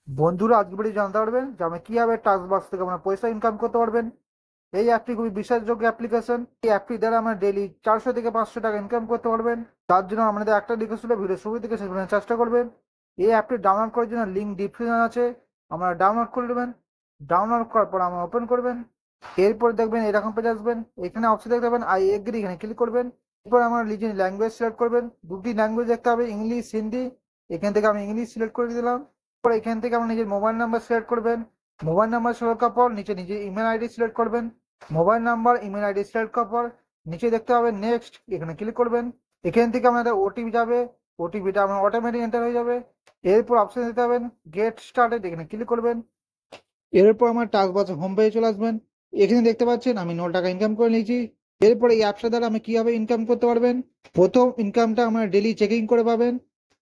বন্ধুরা আজকে ভিডিও জানতে পারবেন যে আপনি কিভাবে টাস্কবাক্স থেকে আপনার পয়সা ইনকাম করতে পারবেন। এই অ্যাপটি খুবই বিশ্বাসযোগ্য অ্যাপ্লিকেশন। এই অ্যাপটি দ্বারা আমরা ডেইলি 400 থেকে 500 টাকা ইনকাম করতে পারবেন। তার জন্য আমাদের একটা রিকোয়েস্ট ছিল, ভিডিও শুরু থেকে শেষ পর্যন্ত চেষ্টা করবেন। এই অ্যাপটি ডাউনলোড করার জন্য লিঙ্ক ডিসক্রিপশন আছে, আমরা ডাউনলোড করে নেবেন। ডাউনলোড করার পর আমরা ওপেন করবেন। এরপর দেখবেন এরকম পেজ আসবেন, এখানে অপশন দেখতে পাবেন আই এগ্রি, এখানে ক্লিক করবেন। এরপর আমার নিজের ল্যাঙ্গুয়েজ সিলেক্ট করবেন, দুটি ল্যাঙ্গুয়েজ দেখতে হবে, ইংলিশ হিন্দি। এখান থেকে আমি ইংলিশ সিলেক্ট করে দিলাম। পর এখান থেকে আপনি নিজের মোবাইল নাম্বার সিলেক্ট করবেন। মোবাইল নাম্বার সিলেক্ট করার পর নিচে নিজের ইমেল আইডি সিলেক্ট করবেন। Mobile number email ID select করার পর নিচে দেখতে হবে নেক্সট, এখানে ক্লিক করবেন। এখান থেকে আপনাদের ওটিপি যাবে, ওটিপিটা আপনার অটোমেটিক এন্টার হয়ে যাবে। এরপর অপশন দিতে হবেন গেট স্টার্টেড, এখানে ক্লিক করবেন। এরপর আমার টাস্ক বাক্স হোম পেজে চলে আসবেন। এখানে দেখতে পাচ্ছেন আমি 9 টাকা ইনকাম করে নিয়েছি। এরপর এই অ্যাপসটা দ্বারা আমি কিভাবে ইনকাম করতে পারবেন। প্রথম ইনকামটা আমরা ডেলি চেকিং করে পাবেন।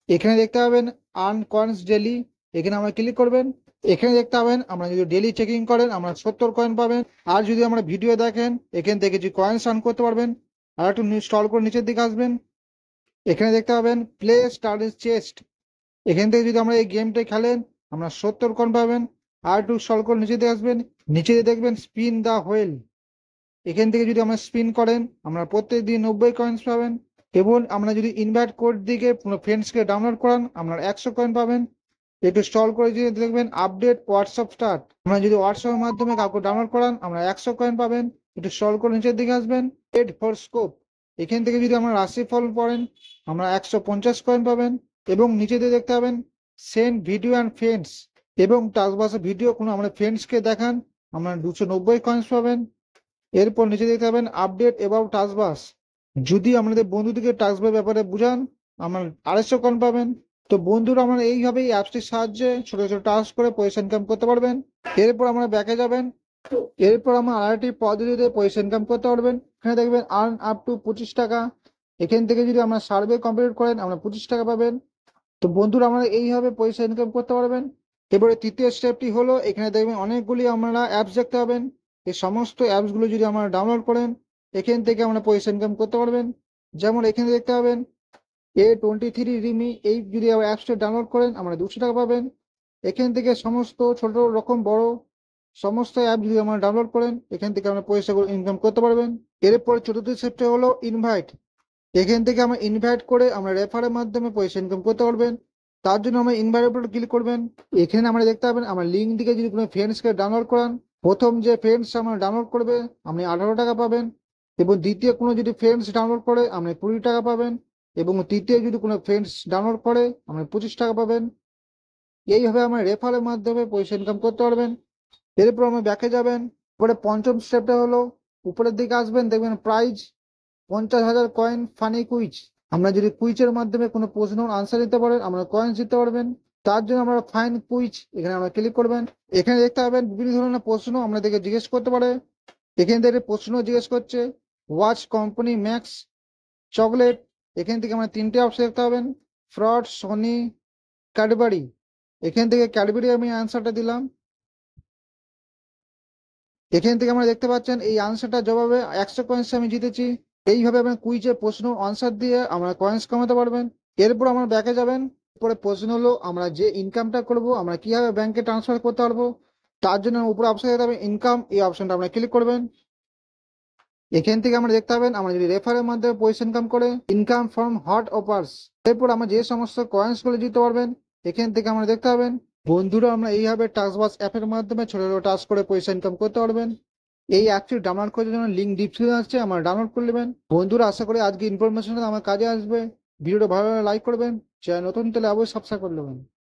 এখানে দেখতে পাবেন আর্ন কয়েন্স ডেলি, এখানে আমরা ক্লিক করবেন। এখানে দেখতে পাবেন আমরা যদি ডেলি চেকিং করেন আমরা 70 কয়েন পাবেন। আর যদি আমরা ভিডিও দেখেন এখান থেকে কিছু কয়েন্স আর্ন করতে পারবেন। আর একটু স্ক্রল করে নিচের দিকে আসবেন, এখানে দেখতে পাবেন প্লে স্টার চেস্ট, এখান থেকে যদি আমরা এই গেমটা খেলেন আমরা 70 কয়েন পাবেন। আর একটু স্ক্রল করে নিচে দিকে আসবেন, নিচে দেখবেন স্পিন দা হুইল, এখান থেকে যদি আমরা স্পিন করেন আমরা প্রত্যেক দিন 90 কয়েন্স পাবেন। এবং আমরা যদি ইনভাইট কোড দিকে ফ্রেন্ডসকে ডাউনলোড করান আমরা 100 কয়েন পাবেন। একটু স্টল করে যদি দেখবেন আপডেট হোয়াটসঅ্যাপ স্টার্ট, আমরা যদি হোয়াটসঅ্যাপের মাধ্যমে কাউকে ডাউনলোড করান আমরা 100 কয়েন পাবেন। একটু স্টল করে নিচের দিকে আসবেন, পেড হরস্কোপ, এখান থেকে যদি আমরা রাশিফল পড়েন আমরা 150 কয়েন পাবেন। এবং নিচে দিয়ে দেখতে পাবেন সেন্ড ভিডিও অ্যান্ড ফ্রেন্ডস, এবং টাস্কবাসে ভিডিও কোনো আমরা ফ্রেন্ডসকে দেখান আমরা 290 কয়েন্স পাবেন। এরপর নিচে দেখতে পাবেন আপডেট অ্যাবাউট টাস্কবাস, যদি আমাদের বন্ধুদেরকে টাস্কবার ব্যাপারে বুঝান আমরা 250 কয়েন পাবেন। তো বন্ধুরা আমরা এইভাবে এই অ্যাপসটির সাহায্যে ছোট ছোট টাস্ক করে পয়সা ইনকাম করতে পারবেন। এরপর আমরা ব্যাকে যাবেন। এরপর আমরা আরেকটি পদ্ধতিতে পয়সা ইনকাম করতে পারবেন। এখানে দেখবেন আর্ন আপ টু 25 টাকা, এখান থেকে যদি আমরা সার্ভে কমপ্লিট করেন আমরা 25 টাকা পাবেন। তো বন্ধুরা আমরা এইভাবে পয়সা ইনকাম করতে পারবেন। এবারে তৃতীয় স্টেপটি হলো, এখানে দেখবেন অনেকগুলি আমরা অ্যাপস দেখতে পাবেন। এই সমস্ত অ্যাপসগুলো যদি আমরা ডাউনলোড করেন এখান থেকে আমরা পয়সা ইনকাম করতে পারবেন। যেমন এখানে দেখতে পাবেন A23 রিমি, এই যদি অ্যাপসটা ডাউনলোড করেন আমরা 200 টাকা পাবেন। এখান থেকে সমস্ত ছোট রকম বড় সমস্ত অ্যাপ যদি আমরা ডাউনলোড করেন এখান থেকে আমরা পয়সাগুলো ইনকাম করতে পারবেন। এরপর চতুর্থ স্টেপটা হলো ইনভাইট, এখান থেকে আমরা ইনভাইট করে আমরা রেফারের মাধ্যমে পয়সা ইনকাম করতে পারবেন। তার জন্য আমরা ইনভাইটের উপর ক্লিক করবেন। এখানে আমরা দেখতে পাবেন আমরা লিঙ্ক দিকে যদি কোনো ফ্রেন্ডসকে ডাউনলোড করান, প্রথম যে ফ্রেন্ডস আমরা ডাউনলোড করবে আপনি 18 টাকা পাবেন। এবং দ্বিতীয় কোনো যদি ফ্রেন্ডস ডাউনলোড করে আপনি 20 টাকা পাবেন। এবং তৃতীয় যদি কোনো ফ্রেন্ডস ডাউনলোড করে আপনি 25 টাকা পাবেন। এইভাবে আমরা রেফারের মাধ্যমে পয়সা ইনকাম করতে পারবেন। এরপর আমরা ব্যাকে যাবেন। পরে পঞ্চম স্টেপটা হলো উপরের দিকে আসবেন, দেখবেন প্রাইজ 50,000 কয়েন ফানি কুইজ, আমরা যদি কুইজের মাধ্যমে কোনো প্রশ্ন আনসার দিতে পারেন আমরা কয়েন জিততে পারবেন। তার জন্য আমরা ফাইন কুইজ, এখানে আমরা ক্লিক করবেন। এখানে দেখতে পাবেন বিভিন্ন ধরনের প্রশ্ন আমাদেরকে জিজ্ঞেস করতে পারে। এখান থেকে প্রশ্ন জিজ্ঞেস করছে ওয়াচ কোম্পানি ম্যাক্স চকলেট, এখান থেকে আমরা 3টে অপশন দেখতে পাবেন ফ্রড, সনি, ক্যাডবেরি। এখান থেকে ক্যাডবেরি আমি আনসারটা দিলাম। এখান থেকে আমরা দেখতে পাচ্ছেন এই আনসারটা জবাবে 100 কয়েন্স আমি জিতেছি। এইভাবে আপনি কুইজে প্রশ্ন আনসার দিয়ে আমরা কয়েন্স কামাতে পারবেন। এরপর আমরা ব্যাকে যাবেন। পরে প্রশ্ন হলো আমরা যে ইনকামটা করব আমরা কিভাবে ব্যাংকে ট্রান্সফার করতে পারবো। তার জন্য উপরে অপশন দেখতে হবে ইনকাম, এই অপশনটা আমরা ক্লিক করবেন। এখান থেকে আমরা দেখতে পাবেন আমরা যদি রেফারের মাধ্যমে পয়সা ইনকাম করে ইনকাম ফ্রম হট অফার্স, এরপর আমরা যে সমস্ত কয়েন্স গুলো জিততে পারবেন এখান থেকে আমরা দেখতে পাবেন। বন্ধুরা আমরা এইভাবে টাস্কবাস অ্যাপের মাধ্যমে ছোট ছোট টাস্ক করে পয়সা ইনকাম করতে পারবেন। এই অ্যাপটি ডাউনলোড করার জন্য লিঙ্ক ডিসক্রিপশনে আসছে, আমরা ডাউনলোড করে নেবেন। বন্ধুরা আশা করি আজকে ইনফরমেশন আমার কাজে আসবে। ভিডিওটা ভালো লাগলে লাইক করবেন, চ্যানেল নতুন তাহলে অবশ্যই সাবস্ক্রাইব করে নেবেন।